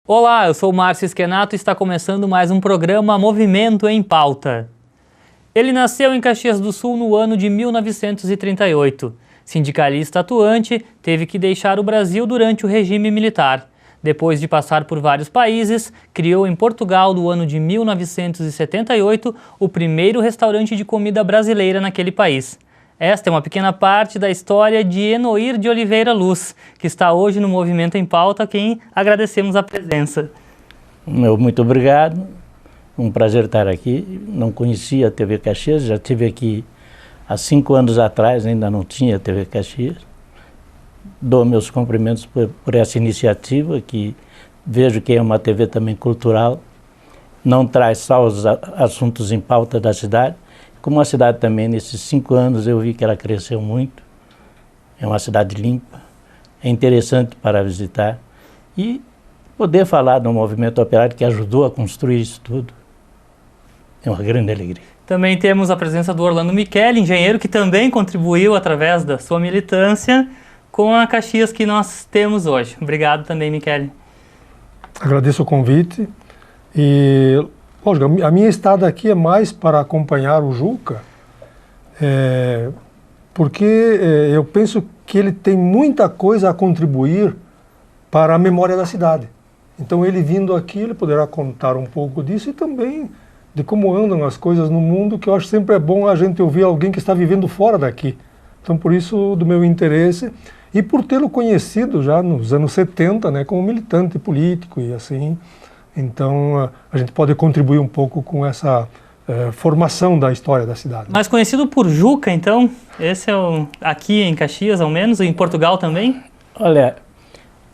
Olá, eu sou o Márcio Schenato e está começando mais um programa Movimento em Pauta. Ele nasceu em Caxias do Sul no ano de 1938. Sindicalista atuante, teve que deixar o Brasil durante o regime militar. Depois de passar por vários países, criou em Portugal, no ano de 1978, o primeiro restaurante de comida brasileira naquele país. Esta é uma pequena parte da história de Enoir de Oliveira Luz, que está hoje no Movimento em Pauta, a quem agradecemos a presença. Muito obrigado, um prazer estar aqui. Não conhecia a TV Caxias, já estive aqui há 5 anos atrás, ainda não tinha TV Caxias. Dou meus cumprimentos por essa iniciativa, que vejo que é uma TV também cultural, não traz só os assuntos em pauta da cidade. Como a cidade também, nesses 5 anos, eu vi que ela cresceu muito. É uma cidade limpa, é interessante para visitar. E poder falar do movimento operário que ajudou a construir isso tudo é uma grande alegria. Também temos a presença do Orlando Michele, engenheiro que também contribuiu através da sua militância com a Caxias que nós temos hoje. Obrigado também, Michele. Agradeço o convite e... lógico, a minha estada aqui é mais para acompanhar o Juca, porque eu penso que ele tem muita coisa a contribuir para a memória da cidade. Então ele vindo aqui, ele poderá contar um pouco disso e também de como andam as coisas no mundo, que eu acho sempre é bom a gente ouvir alguém que está vivendo fora daqui. Então por isso do meu interesse e por tê-lo conhecido já nos anos 70, né, como militante político e assim. Então, a gente pode contribuir um pouco com essa formação da história da cidade. Mais conhecido por Juca, então? Esse é o aqui em Caxias, ao menos, e em Portugal também? Olha,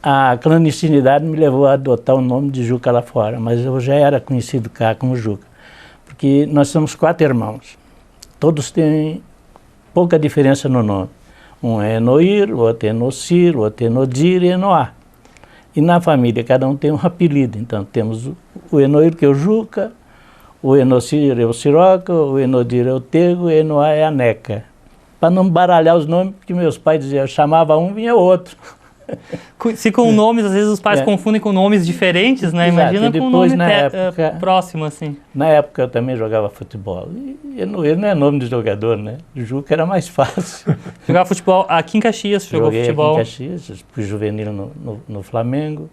a clandestinidade me levou a adotar o nome de Juca lá fora, mas eu já era conhecido cá como Juca, porque nós somos 4 irmãos. Todos têm pouca diferença no nome. Um é Enoir, o outro é Enocir, o outro é Enodir e Enoá. E na família, cada um tem um apelido. Então, temos o Enoir, que é o Juca, o Enocir é o Siroca, o Enodir é o Tego e o Enoá é a Neca. Para não baralhar os nomes, porque meus pais diziam, eu chamava um, vinha outro. Se com nomes, às vezes os pais confundem com nomes diferentes, né? Exato. Imagina com um nome próximo, assim. Na época eu também jogava futebol. E Enoir não é nome de jogador, né? Juca era mais fácil. Jogava futebol aqui em Caxias, jogou futebol. Aqui em Caxias, fui juvenil no Flamengo.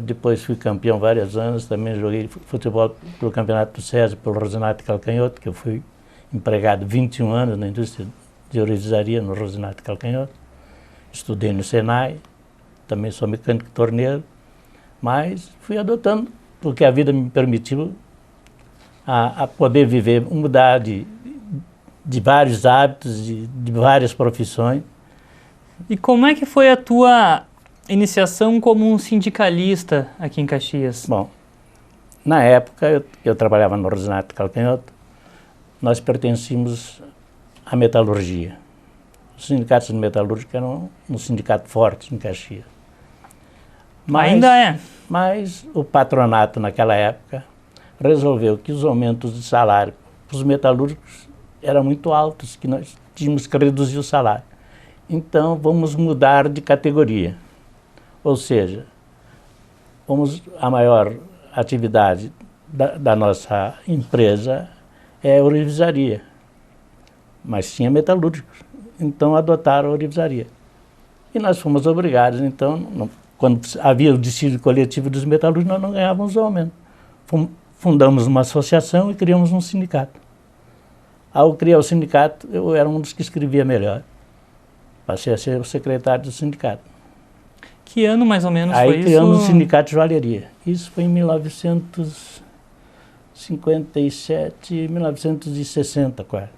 Depois fui campeão vários anos, também joguei futebol pelo Campeonato do SESI, pelo Rosinato Calcanhoto, que eu fui empregado 21 anos na indústria de ourivesaria no Rosinato Calcanhoto. Estudei no Senai, também sou mecânico torneiro, mas fui adotando, porque a vida me permitiu a poder viver, mudar de vários hábitos, de várias profissões. E como é que foi a tua iniciação como um sindicalista aqui em Caxias? Bom, na época eu trabalhava no Rosinato Calcanhoto, nós pertencíamos à metalurgia. Os sindicatos de metalúrgica eram um sindicato forte em Caxias. Ainda é. Mas o patronato naquela época resolveu que os aumentos de salário para os metalúrgicos eram muito altos, que nós tínhamos que reduzir o salário. Então vamos mudar de categoria. Ou seja, a maior atividade da nossa empresa é a ourivesaria, mas tinha metalúrgicos. Então adotaram a ourivesaria. E nós fomos obrigados, então, quando havia o dissídio coletivo dos metalúrgicos, nós não ganhávamos o aumento. Fundamos uma associação e criamos um sindicato. Ao criar o sindicato, eu era um dos que escrevia melhor. Passei a ser o secretário do sindicato. Que ano mais ou menos foi isso? Aí criamos o sindicato de joalheria. Isso foi em 1957, 1960 quase.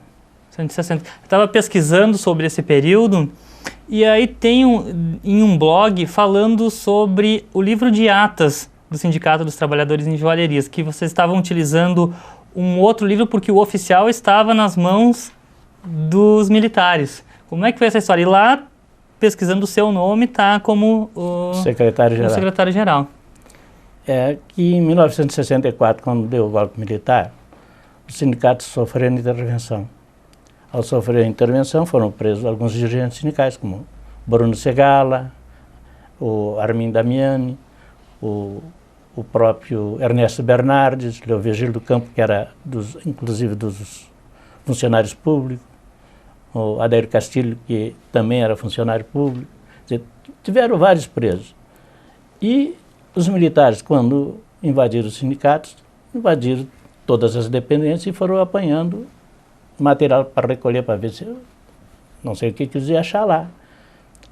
160. Eu estava pesquisando sobre esse período e aí tem em um blog falando sobre o livro de atas do Sindicato dos Trabalhadores em Joalherias, que vocês estavam utilizando um outro livro porque o oficial estava nas mãos dos militares. Como é que foi essa história? E lá, pesquisando o seu nome, está como o secretário-geral. É que em 1964, quando deu o golpe militar, os sindicatos sofreram intervenção. Ao sofrer a intervenção, foram presos alguns dirigentes sindicais, como Bruno Segala, o Armin Damiani, o próprio Ernesto Bernardes, Leovigílio do Campo, que era inclusive dos funcionários públicos, o Adair Castilho, que também era funcionário público. Quer dizer, tiveram vários presos. E os militares, quando invadiram os sindicatos, invadiram todas as dependências e foram apanhando material para recolher, para ver se... Não sei o que eles iam achar lá.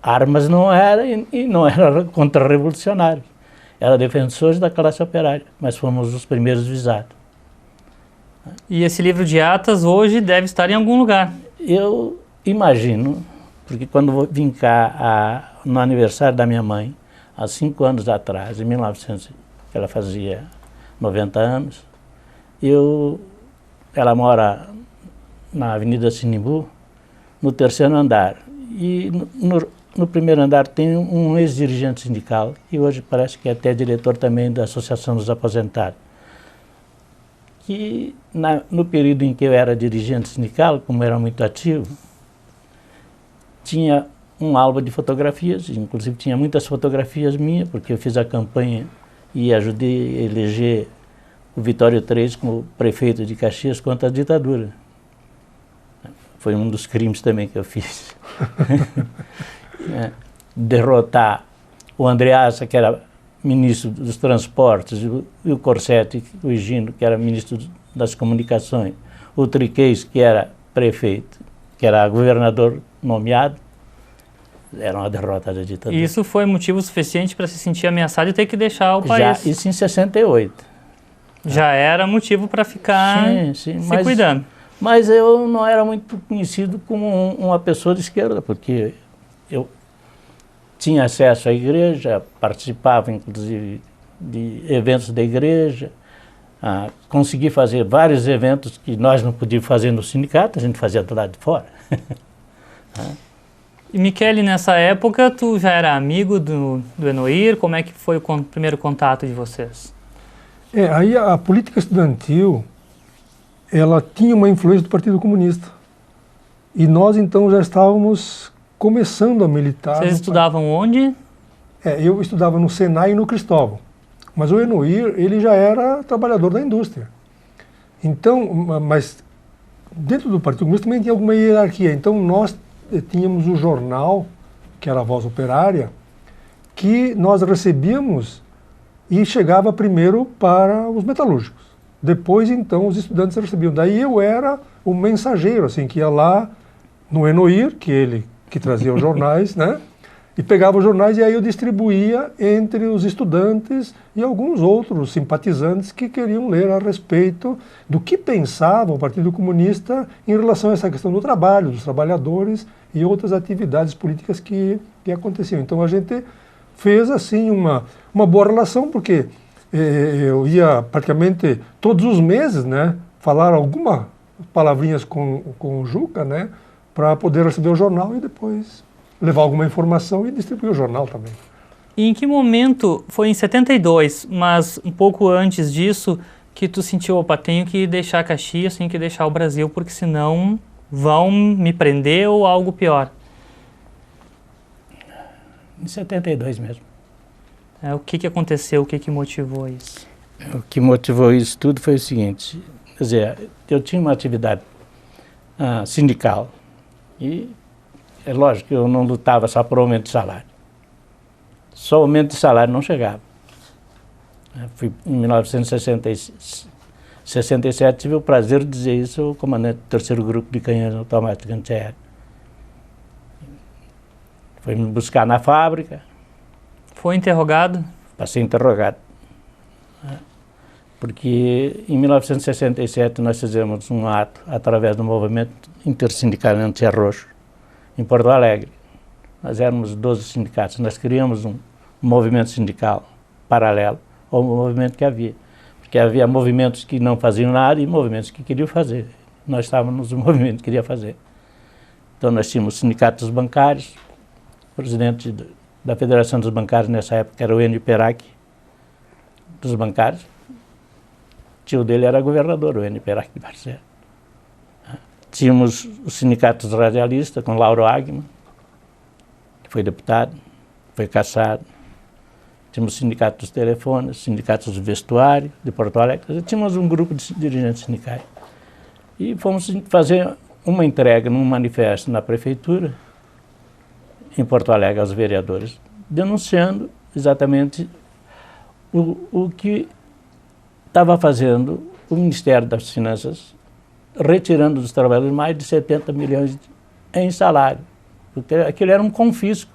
Armas não era e não era contra-revolucionário. Era defensores da classe operária, mas fomos os primeiros visados. E esse livro de atas hoje deve estar em algum lugar. Eu imagino, porque quando vim cá no aniversário da minha mãe, há 5 anos atrás, em 1900, ela fazia 90 anos, ela mora na Avenida Sinimbu, no 3º andar. E no 1º andar tem um ex-dirigente sindical, que hoje parece que é até diretor também da Associação dos Aposentados. Que no período em que eu era dirigente sindical, como era muito ativo, tinha um álbum de fotografias, inclusive tinha muitas fotografias minhas, porque eu fiz a campanha e ajudei a eleger o Vitório III como prefeito de Caxias contra a ditadura. Foi um dos crimes também que eu fiz. Derrotar o Andreassa, que era ministro dos Transportes, e o Corsetti, o Higino, que era ministro das Comunicações, o Triqueis, que era prefeito, que era governador nomeado, era uma derrota da ditadura. E isso foi motivo suficiente para se sentir ameaçado e ter que deixar o país? Já, isso em 68. Já era motivo para ficar se cuidando. Mas eu não era muito conhecido como uma pessoa de esquerda, porque eu tinha acesso à igreja, participava inclusive de eventos da igreja, consegui fazer vários eventos que nós não podíamos fazer no sindicato, a gente fazia do lado de fora. E Michele, nessa época, tu já era amigo do Enoir? Como é que foi o primeiro contato de vocês? Aí a política estudantil, ela tinha uma influência do Partido Comunista. E nós, então, já estávamos começando a militar. Vocês estudavam onde? Eu estudava no Senai e no Cristóvão. Mas o Enoir, ele já era trabalhador da indústria. Então, mas dentro do Partido Comunista também tinha alguma hierarquia. Então, nós tínhamos o jornal, que era a Voz Operária, que nós recebíamos e chegava primeiro para os metalúrgicos. Depois, então, os estudantes recebiam. Daí eu era o mensageiro, assim, que ia lá no Enoir, que trazia os jornais, né? E pegava os jornais e aí eu distribuía entre os estudantes e alguns outros simpatizantes que queriam ler a respeito do que pensava o Partido Comunista em relação a essa questão do trabalho, dos trabalhadores e outras atividades políticas que aconteciam. Então a gente fez assim uma boa relação, porque eu ia praticamente todos os meses, né, falar algumas palavrinhas com o Juca, né, para poder receber o jornal e depois levar alguma informação e distribuir o jornal também. E em que momento, foi em 72, mas um pouco antes disso, que tu sentiu, opa, tenho que deixar Caxias, tenho que deixar o Brasil, porque senão vão me prender ou algo pior? Em 72 mesmo. O que aconteceu, o que motivou isso? O que motivou isso tudo foi o seguinte, quer dizer, eu tinha uma atividade sindical e é lógico que eu não lutava só por aumento de salário. Só aumento de salário não chegava. Fui em 1967, tive o prazer de dizer isso ao comandante do 3º Grupo de Canhões Automáticos Antiaéreos. Foi me buscar na fábrica. Foi interrogado? Passei interrogado. Porque em 1967 nós fizemos um ato através do movimento intersindical anti-arroxo em Porto Alegre. Nós éramos 12 sindicatos, nós criamos um movimento sindical paralelo ao movimento que havia. Porque havia movimentos que não faziam nada e movimentos que queriam fazer. Nós estávamos no movimento que queria fazer. Então nós tínhamos sindicatos bancários, o presidente da Federação dos Bancários nessa época era o Enio Perac, dos bancários. O tio dele era governador, o Enio Perac de Barcelos. Tínhamos os sindicatos radialistas com Lauro Agman, que foi deputado, foi cassado. Tínhamos o sindicato dos telefones, sindicatos do vestuário de Porto Alegre. Tínhamos um grupo de dirigentes sindicais. E fomos fazer uma entrega num manifesto na prefeitura, em Porto Alegre, aos vereadores, denunciando exatamente o que estava fazendo o Ministério das Finanças, retirando dos trabalhadores mais de 70 milhões em salário, porque aquilo era um confisco.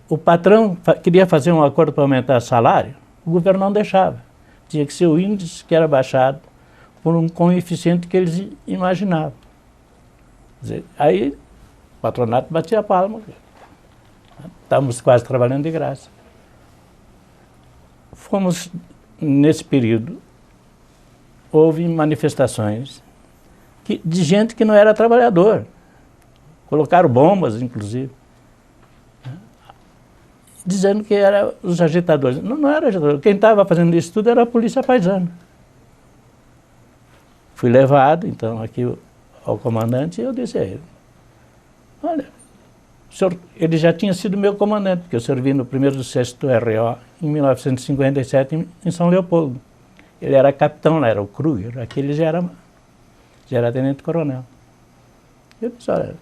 O patrão queria fazer um acordo para aumentar o salário, o governo não deixava. Tinha que ser o índice que era baixado por um coeficiente que eles imaginavam. Quer dizer, aí o patronato batia a palma. Estávamos quase trabalhando de graça. Fomos, nesse período, houve manifestações de gente que não era trabalhador. Colocaram bombas, inclusive, dizendo que eram os agitadores. Não era agitador. Quem estava fazendo isso tudo era a polícia paisana. Fui levado, então, aqui ao comandante e eu disse a ele, olha, senhor, ele já tinha sido meu comandante, porque eu servi no 1º do 6º RO em 1957 em São Leopoldo. Ele era capitão lá, era o Kruger, aqui ele já era tenente-coronel. Eu disse, olha,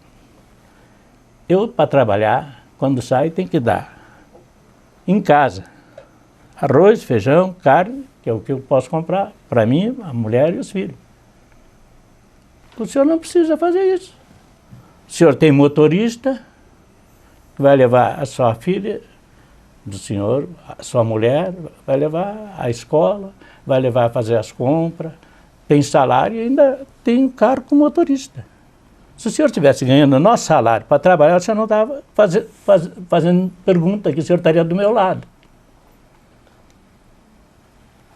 eu para trabalhar, quando saio, tem que dar em casa arroz, feijão, carne, que é o que eu posso comprar para mim, a mulher e os filhos. O senhor não precisa fazer isso. O senhor tem motorista, vai levar a sua filha do senhor, a sua mulher, vai levar à escola, vai levar a fazer as compras, tem salário e ainda tem carro com motorista. Se o senhor estivesse ganhando o nosso salário para trabalhar, o senhor não estava fazendo pergunta, que o senhor estaria do meu lado.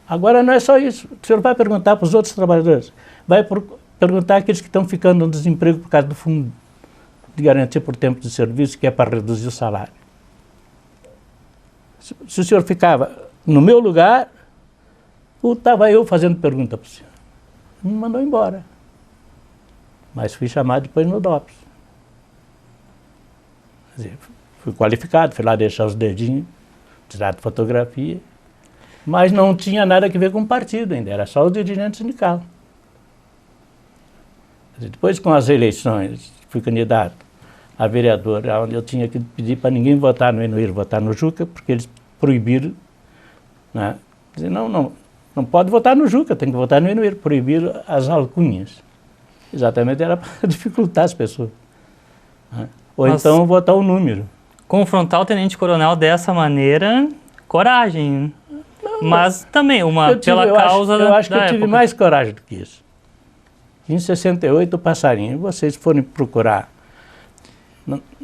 Agora não é só isso. O senhor vai perguntar para os outros trabalhadores, vai perguntar àqueles que estão ficando no desemprego por causa do fundo de garantia por tempo de serviço, que é para reduzir o salário. Se o senhor ficava no meu lugar, estava eu fazendo pergunta para o senhor. Me mandou embora. Mas fui chamado depois no DOPS. Quer dizer, fui qualificado, fui lá deixar os dedinhos, tirar fotografia, mas não tinha nada a ver com o partido ainda, era só o dirigente sindical. Quer dizer, depois, com as eleições, fui candidato a vereador, onde eu tinha que pedir para ninguém votar no Enoir, votar no Juca, porque eles proibiram, né? Quer dizer, não pode votar no Juca, tem que votar no Enoir, proibiram as alcunhas. Exatamente, era para dificultar as pessoas. Né? Ou mas, então votar o número. Confrontar o tenente-coronel dessa maneira, coragem. Não, mas também, pela causa eu acho que eu tive época. Mais coragem do que isso. Em 68, o Passarinho, vocês forem procurar,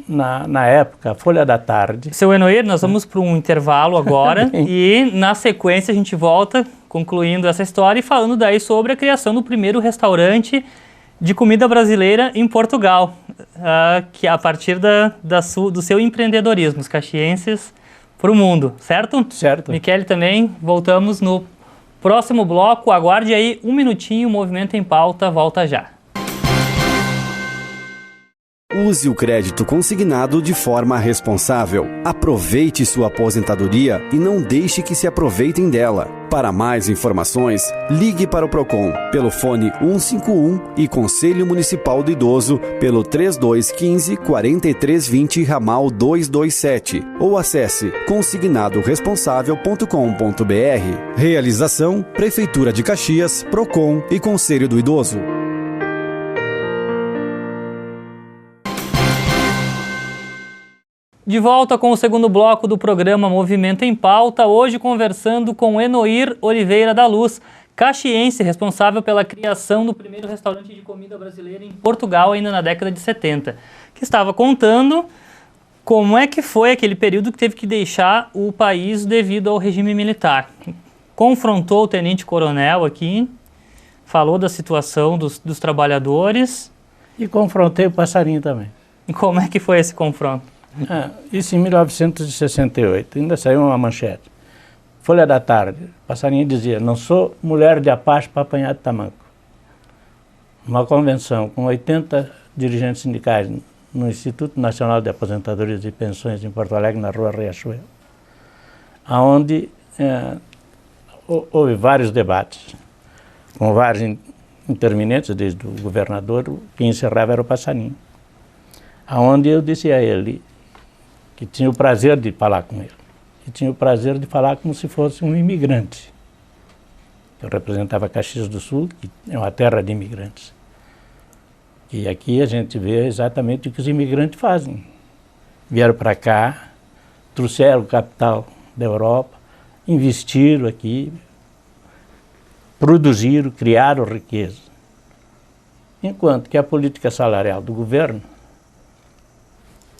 na época, Folha da Tarde. Seu Enoir, nós vamos para um intervalo agora e, na sequência, a gente volta concluindo essa história e falando daí sobre a criação do primeiro restaurante de comida brasileira em Portugal, que a partir do seu empreendedorismo, os caxienses para o mundo, certo? Certo. Michele também, voltamos no próximo bloco, aguarde aí um minutinho, o Movimento em Pauta volta já. Use o crédito consignado de forma responsável. Aproveite sua aposentadoria e não deixe que se aproveitem dela. Para mais informações, ligue para o PROCON pelo fone 151 e Conselho Municipal do Idoso pelo 3215-4320 ramal 227 ou acesse consignadoresponsável.com.br. Realização: Prefeitura de Caxias, PROCON e Conselho do Idoso. De volta com o segundo bloco do programa Movimento em Pauta, hoje conversando com Enoir Oliveira da Luz, caxiense, responsável pela criação do primeiro restaurante de comida brasileira em Portugal, ainda na década de 70, que estava contando como é que foi aquele período que teve que deixar o país devido ao regime militar. Confrontou o tenente-coronel aqui, falou da situação dos trabalhadores. E confrontei o Passarinho também. E como é que foi esse confronto? Isso em 1968, ainda saiu uma manchete. Folha da Tarde, Passarinho dizia, não sou mulher de apache para apanhar de tamanco. Uma convenção com 80 dirigentes sindicais no Instituto Nacional de Aposentadorias e Pensões em Porto Alegre, na rua Riachuelo. onde houve vários debates, com vários intervenientes, desde o governador, quem encerrava era o Passarinho, onde eu disse a ele que tinha o prazer de falar com ele, e tinha o prazer de falar como se fosse um imigrante. Eu representava Caxias do Sul, que é uma terra de imigrantes. E aqui a gente vê exatamente o que os imigrantes fazem. Vieram para cá, trouxeram o capital da Europa, investiram aqui, produziram, criaram riqueza. Enquanto que a política salarial do governo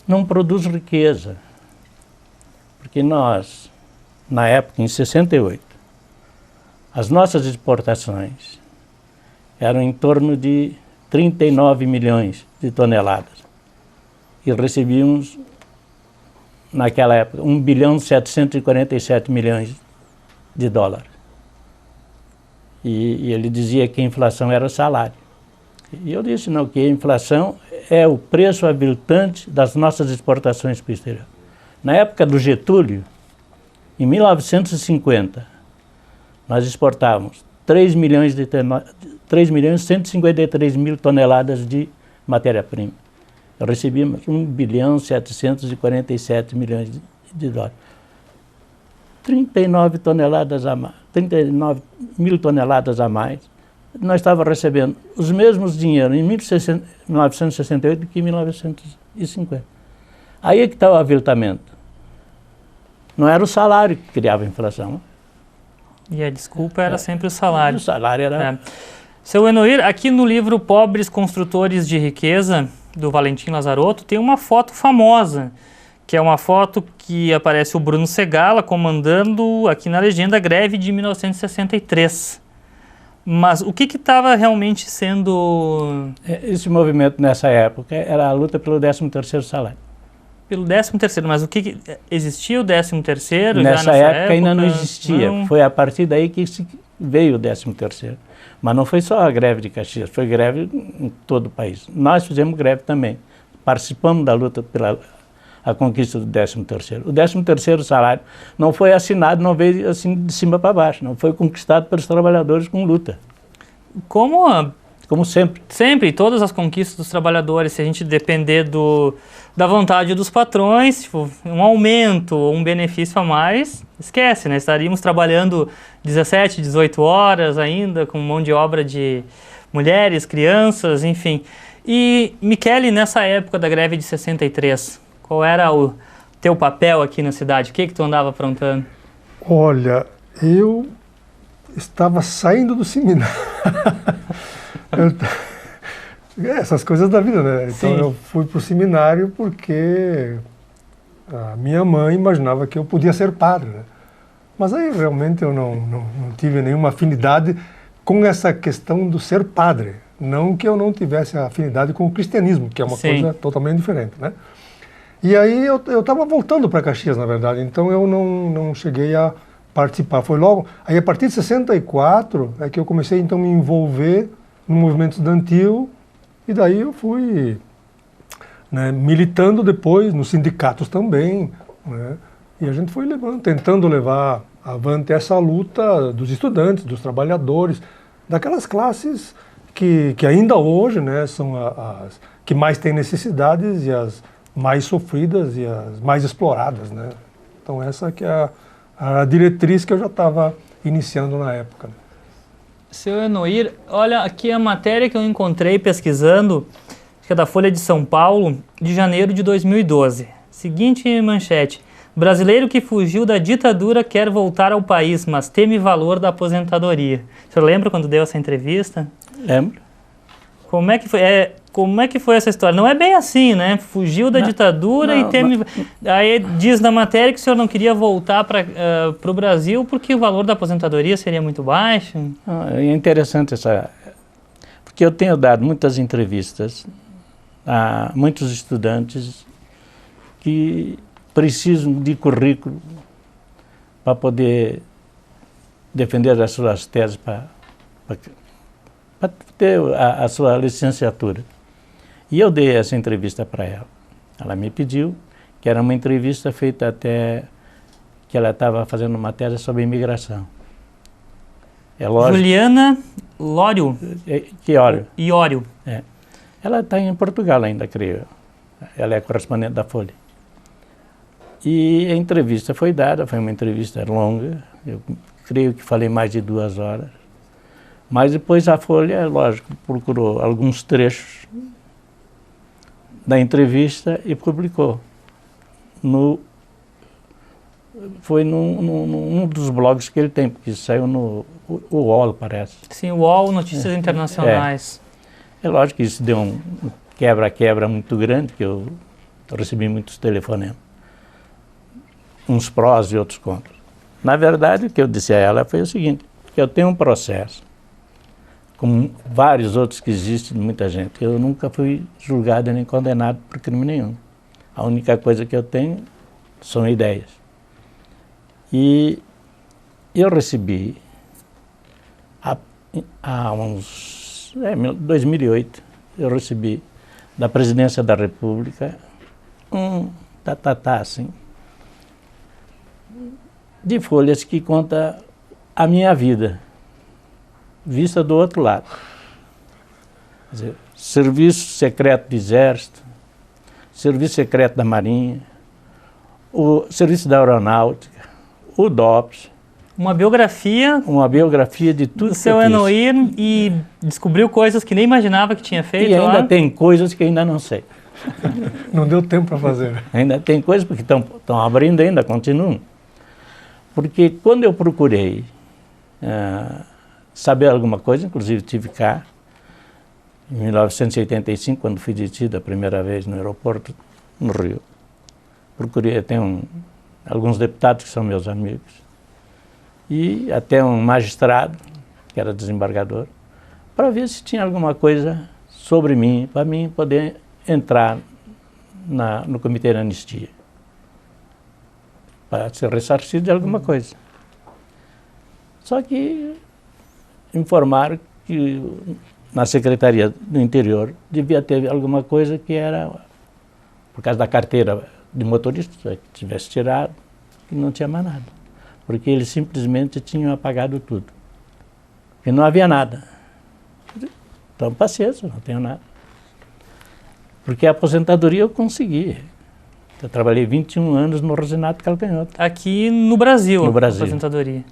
não produz riqueza. Porque nós, na época, em 68, as nossas exportações eram em torno de 39 milhões de toneladas. E recebíamos, naquela época, 1 bilhão 747 milhões de dólares. E ele dizia que a inflação era o salário. E eu disse, não, que a inflação é o preço habilitante das nossas exportações para o exterior. Na época do Getúlio, em 1950, nós exportávamos 3 milhões 153 mil toneladas de matéria-prima. Recebíamos 1 bilhão 747 milhões de dólares. 39 mil toneladas a mais. Nós estávamos recebendo os mesmos dinheiros em 1968 do que em 1950. Aí é que está o aviltamento. Não era o salário que criava a inflação. E a desculpa era sempre o salário. O salário era... É. Seu Enoir, aqui no livro Pobres Construtores de Riqueza, do Valentim Lazarotto, tem uma foto famosa, que é uma foto que aparece o Bruno Segalla comandando, aqui na legenda, a greve de 1963. Mas o que estava realmente sendo... Esse movimento nessa época era a luta pelo 13º salário. Pelo 13º, mas o que existia o 13º? Nessa época ainda não existia. Não. Foi a partir daí que veio o 13º. Mas não foi só a greve de Caxias, foi greve em todo o país. Nós fizemos greve também. Participamos da luta pela a conquista do 13º. O 13º salário não foi assinado, não veio assim de cima para baixo, não foi conquistado pelos trabalhadores com luta. Como sempre. Sempre, todas as conquistas dos trabalhadores, se a gente depender da vontade dos patrões, tipo, um aumento ou um benefício a mais, esquece, né? Estaríamos trabalhando 17, 18 horas ainda, com mão de obra de mulheres, crianças, enfim. E, Michele, nessa época da greve de 63, qual era o teu papel aqui na cidade? O que tu andava aprontando? Olha, eu estava saindo do seminário. Essas coisas da vida, né? Então Sim. Eu fui para o seminário porque a minha mãe imaginava que eu podia ser padre, né? Mas aí realmente eu não tive nenhuma afinidade com essa questão do ser padre. Não que eu não tivesse afinidade com o cristianismo, que é uma Sim. coisa totalmente diferente, né? E aí eu estava voltando para Caxias, na verdade, então eu não cheguei a participar. Foi logo, aí a partir de 64 é que eu comecei então a me envolver no movimento estudantil, e daí eu fui, né, militando depois nos sindicatos também, né, e a gente foi tentando levar avante essa luta dos estudantes, dos trabalhadores, daquelas classes que ainda hoje, né, são as que mais têm necessidades e as mais sofridas e as mais exploradas, né. Então essa que é a diretriz que eu já estava iniciando na época. Seu Enoir, olha, aqui a matéria que eu encontrei pesquisando, que é da Folha de São Paulo, de janeiro de 2012. Seguinte manchete: brasileiro que fugiu da ditadura quer voltar ao país, mas teme valor da aposentadoria. O senhor lembra quando deu essa entrevista? Lembro. Como é que foi essa história? Não é bem assim, né? Fugiu da ditadura e teme... Aí diz na matéria que o senhor não queria voltar para o Brasil porque o valor da aposentadoria seria muito baixo. É interessante porque eu tenho dado muitas entrevistas a muitos estudantes que precisam de currículo para poder defender as suas teses, para ter a sua licenciatura. E eu dei essa entrevista para ela. Ela me pediu, que era uma entrevista feita até que ela estava fazendo uma tese sobre imigração. É lógico. Juliana Lório. Que olha. Iório. É. Ela está em Portugal ainda, creio. Ela é correspondente da Folha. E a entrevista foi dada, foi uma entrevista longa. Eu creio que falei mais de 2 horas. Mas depois a Folha, lógico, procurou alguns trechos da entrevista e publicou. Foi num dos blogs que ele tem, porque saiu no UOL, parece. Sim, UOL, Notícias Internacionais. É lógico que isso deu um quebra-quebra muito grande, que eu recebi muitos telefonemas. Uns prós e outros contras. Na verdade, o que eu disse a ela foi o seguinte, que eu tenho um processo, como vários outros que existem de muita gente, eu nunca fui julgado nem condenado por crime nenhum. A única coisa que eu tenho são ideias. E eu recebi, há uns... 2008, eu recebi da Presidência da República assim, de folhas que conta a minha vida, vista do outro lado. Quer dizer, Serviço Secreto do Exército, Serviço Secreto da Marinha, o Serviço da Aeronáutica, o DOPS. Uma biografia De tudo do seu Enoir e descobriu coisas que nem imaginava que tinha feito. E ainda lá. tem coisas que ainda não sei. Não deu tempo para fazer. Ainda tem coisas porque estão abrindo ainda, continuam. Porque quando eu procurei saber alguma coisa, inclusive tive cá, em 1985, quando fui detido a primeira vez no aeroporto, no Rio. Procurei até alguns deputados que são meus amigos, e até um magistrado, que era desembargador, para ver se tinha alguma coisa sobre mim, para mim poder entrar no Comitê de Anistia, para ser ressarcido de alguma coisa. Só que informaram que na Secretaria do Interior devia ter alguma coisa que era, por causa da carteira de motorista, que tivesse tirado, que não tinha mais nada. Porque eles simplesmente tinham apagado tudo. E não havia nada. Então, paciência, não tenho nada. Porque a aposentadoria eu consegui. Eu trabalhei 21 anos no Rosinato Calcanhoto. Aqui no Brasil, No Brasil. aposentadoria.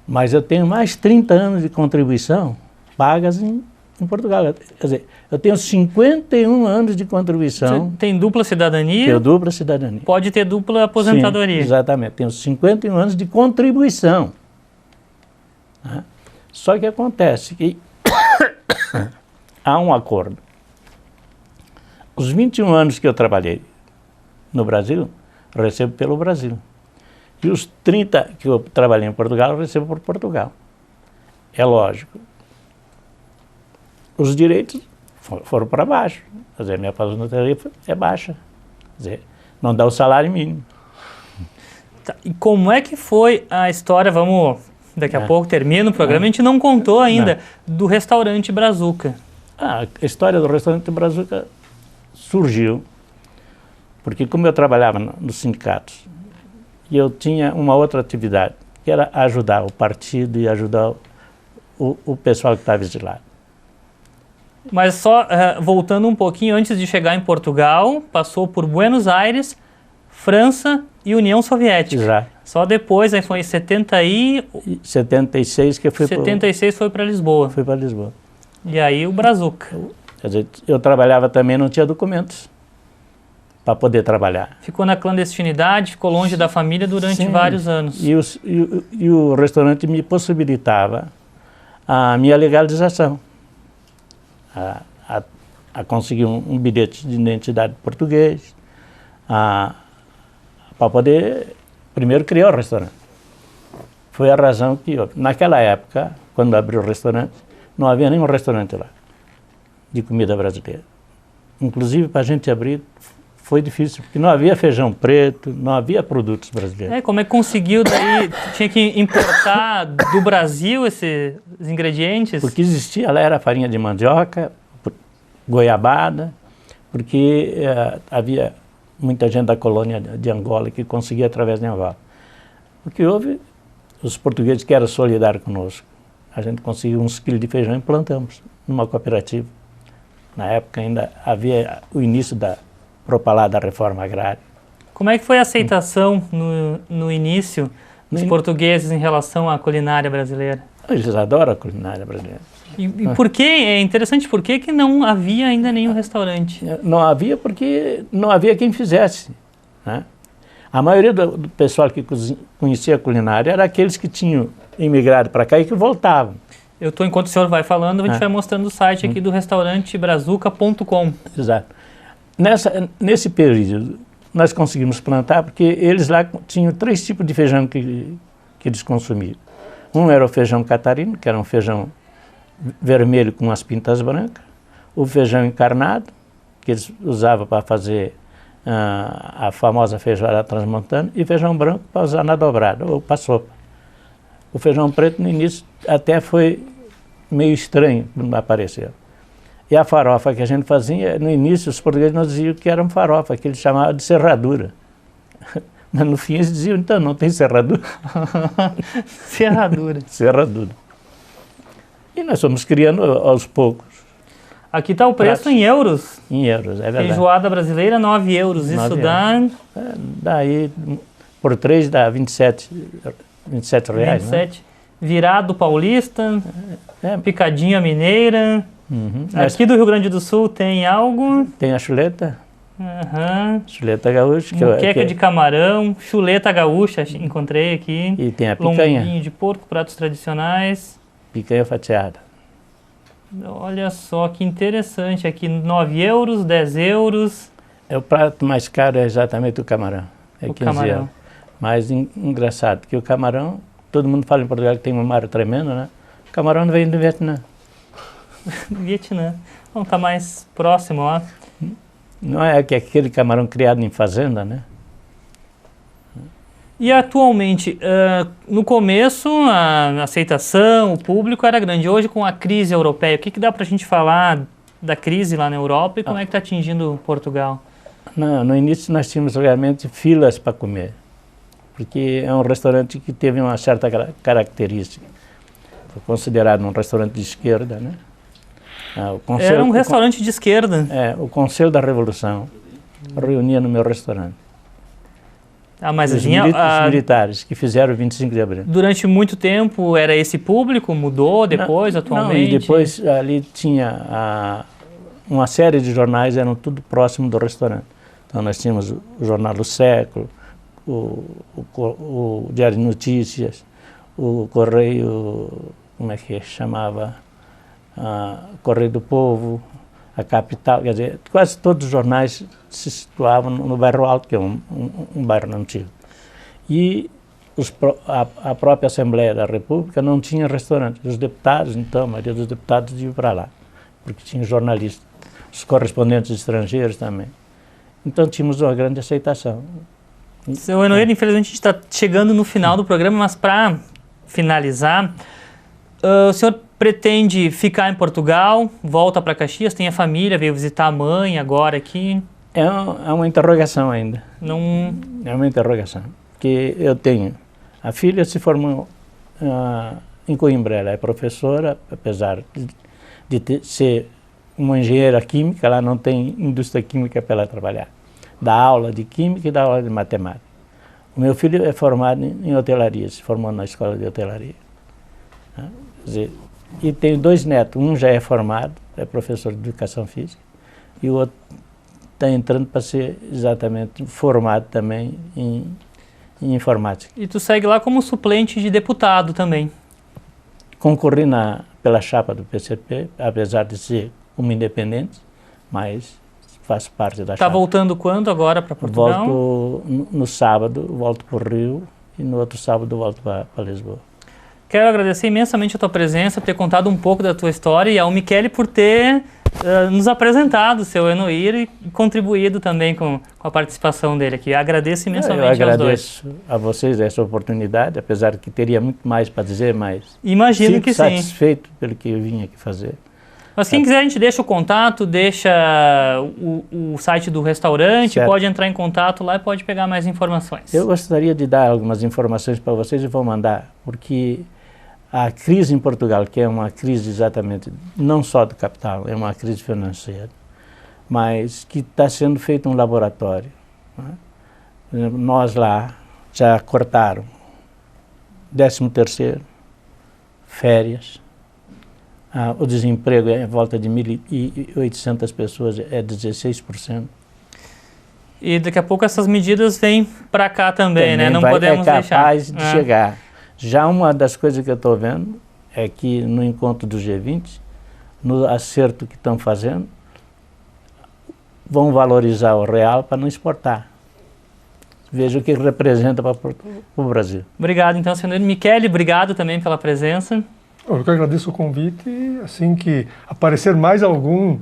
Mas eu tenho mais 30 anos de contribuição pagas em Portugal. Quer dizer, eu tenho 51 anos de contribuição. Você tem dupla cidadania? Tenho dupla cidadania. Pode ter dupla aposentadoria. Sim, exatamente. Tenho 51 anos de contribuição. Só que acontece que há um acordo. Os 21 anos que eu trabalhei no Brasil, eu recebo pelo Brasil. E os 30 que eu trabalhei em Portugal, eu recebo por Portugal. É lógico. Os direitos foram para baixo. Quer dizer, minha aposentadoria é baixa. Quer dizer, não dá o salário mínimo. Tá, e como é que foi a história, vamos, daqui a pouco termina o programa, a gente não contou ainda, do restaurante Brazuca. A história do restaurante Brazuca surgiu porque, como eu trabalhava nos sindicatos, e eu tinha uma outra atividade, que era ajudar o partido e ajudar o pessoal que estava exilado. Mas só voltando um pouquinho, antes de chegar em Portugal, passou por Buenos Aires, França e União Soviética. Exato. Só depois, aí foi em 76 que eu fui 76 foi para Lisboa. Fui para Lisboa. E aí o Brazuca. Quer dizer, eu trabalhava também, não tinha documentos para poder trabalhar. Ficou na clandestinidade, ficou longe da família durante vários anos. E o restaurante me possibilitava a minha legalização, a conseguir um bilhete de identidade português, para poder, primeiro, criar o restaurante. Foi a razão que, naquela época, quando abriu o restaurante, não havia nenhum restaurante lá de comida brasileira. Inclusive, para a gente abrir, foi difícil, porque não havia feijão preto, não havia produtos brasileiros. Como é que conseguiu daí? Tinha que importar do Brasil esses ingredientes? Porque existia lá, era farinha de mandioca, goiabada, porque havia muita gente da colônia de Angola que conseguia através de Angola. O que houve, os portugueses que eram solidários conosco, a gente conseguiu uns quilos de feijão e plantamos numa cooperativa. Na época ainda havia o início da propalada reforma agrária. Como é que foi a aceitação no início dos portugueses em relação à culinária brasileira? Eles adoram a culinária brasileira. E por que, é interessante, por que não havia ainda nenhum restaurante? Não havia porque não havia quem fizesse, né? A maioria do pessoal que conhecia a culinária era aqueles que tinham imigrado para cá e que voltavam. Enquanto o senhor vai falando, a gente vai mostrando o site aqui do restaurante brazuca.com. Exato. Nesse período, nós conseguimos plantar porque eles lá tinham 3 tipos de feijão que eles consumiam. Um era o feijão catarino, que era um feijão vermelho com as pintas brancas. O feijão encarnado, que eles usavam para fazer a famosa feijoada transmontana, e feijão branco para usar na dobrada ou para sopa. O feijão preto no início até foi meio estranho quando apareceu. E a farofa que a gente fazia, no início os portugueses não diziam que era uma farofa, que eles chamavam de serradura. Mas no fim eles diziam, então não tem serradura. Serradura. Serradura. E nós fomos criando aos poucos. Aqui está o preço em euros. Em euros, é verdade. Feijoada brasileira, 9 euros. Isso dá... Daí, por 3 dá 27 reais. 27. Né? Virado paulista, picadinha mineira. Uhum. Aqui do Rio Grande do Sul tem algo... Tem a chuleta. Uhum. Chuleta gaúcha. Muqueca de camarão, chuleta gaúcha, encontrei aqui. E tem a picanha. Lombinho de porco, pratos tradicionais. Picanha fatiada. Olha só que interessante, aqui 9 euros, 10 euros. É o prato mais caro, é exatamente o camarão. É o 15 camarão. euros. Mas engraçado, porque o camarão, todo mundo fala em Portugal que tem um mar tremendo, né? O camarão não vem do Vietnã. Vietnã. Não, tá mais próximo lá. Não é aquele camarão criado em fazenda, né? E atualmente, no começo, a aceitação, o público era grande. Hoje, com a crise europeia, o que dá para a gente falar da crise lá na Europa e como é que está atingindo Portugal? No início nós tínhamos realmente filas para comer, porque é um restaurante que teve uma certa característica. Foi considerado um restaurante de esquerda, né? Era um restaurante de esquerda. O Conselho da Revolução reunia no meu restaurante. Mas os militares que fizeram o 25 de abril. Durante muito tempo era esse público? Mudou depois, atualmente? Não, e depois ali tinha uma série de jornais, eram tudo próximo do restaurante. Então nós tínhamos o Jornal do Século, o Diário de Notícias, o Correio, como é que chamava? Correio do Povo, a Capital, quer dizer, quase todos os jornais se situavam no bairro Alto, que é um bairro antigo. E a própria Assembleia da República não tinha restaurante. Os deputados, então, a maioria dos deputados iam para lá, porque tinha jornalistas, os correspondentes estrangeiros também. Então tínhamos uma grande aceitação. Seu Enoir, infelizmente a gente está chegando no final do programa, mas para finalizar, o senhor pretende ficar em Portugal, volta para Caxias, tem a família, veio visitar a mãe agora aqui? É uma interrogação ainda. Não... É uma interrogação. Porque eu tenho... A filha se formou em Coimbra, ela é professora, apesar de ser uma engenheira química, ela não tem indústria química para ela trabalhar. Dá aula de química e dá aula de matemática. O meu filho é formado em hotelaria, se formou na escola de hotelaria. Quer dizer, e tenho 2 netos, um já é formado, é professor de educação física, e o outro está entrando para ser exatamente formado também em informática. E tu segue lá como suplente de deputado também? Concorri pela chapa do PCP, apesar de ser como independente, mas faço parte da chapa. Está voltando quando agora para Portugal? Volto no sábado, volto para o Rio, e no outro sábado volto para Lisboa. Quero agradecer imensamente a tua presença, por ter contado um pouco da tua história e ao Michele por ter nos apresentado o seu Enoir e contribuído também com a participação dele aqui. Agradeço imensamente aos dois. Eu agradeço a vocês essa oportunidade, apesar de que teria muito mais para dizer, mas imagino que sim. Fico satisfeito pelo que eu vim aqui fazer. Mas quem quiser, a gente deixa o contato, deixa o site do restaurante, Certo. pode entrar em contato lá e pode pegar mais informações. Eu gostaria de dar algumas informações para vocês e vou mandar, porque a crise em Portugal, que é uma crise exatamente, não só do capital, é uma crise financeira, mas que está sendo feito um laboratório. Né? Nós lá já cortaram 13º, férias, o desemprego é em volta de 1.800 pessoas, é 16%. E daqui a pouco essas medidas vêm para cá também, né? Não podemos deixar. É capaz de chegar. Já uma das coisas que eu estou vendo é que no encontro do G20, no acerto que estão fazendo, vão valorizar o real para não exportar. Veja o que representa para o Brasil. Obrigado, então, senhor Michele, obrigado também pela presença. Eu que agradeço o convite e assim que aparecer mais algum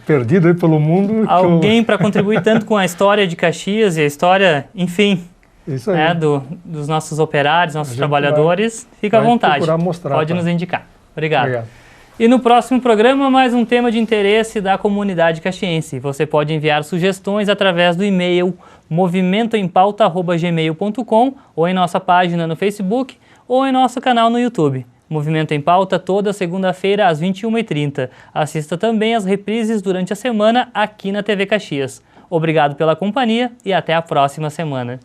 perdido aí pelo mundo... Alguém para contribuir tanto com a história de Caxias e a história, enfim, isso aí. dos nossos operários, nossos trabalhadores, fica à vontade, pode nos indicar. Obrigado. E no próximo programa, mais um tema de interesse da comunidade caxiense. Você pode enviar sugestões através do e-mail movimentoempauta@gmail.com ou em nossa página no Facebook ou em nosso canal no YouTube. Movimento em Pauta toda segunda-feira às 21h30. Assista também as reprises durante a semana aqui na TV Caxias. Obrigado pela companhia e até a próxima semana.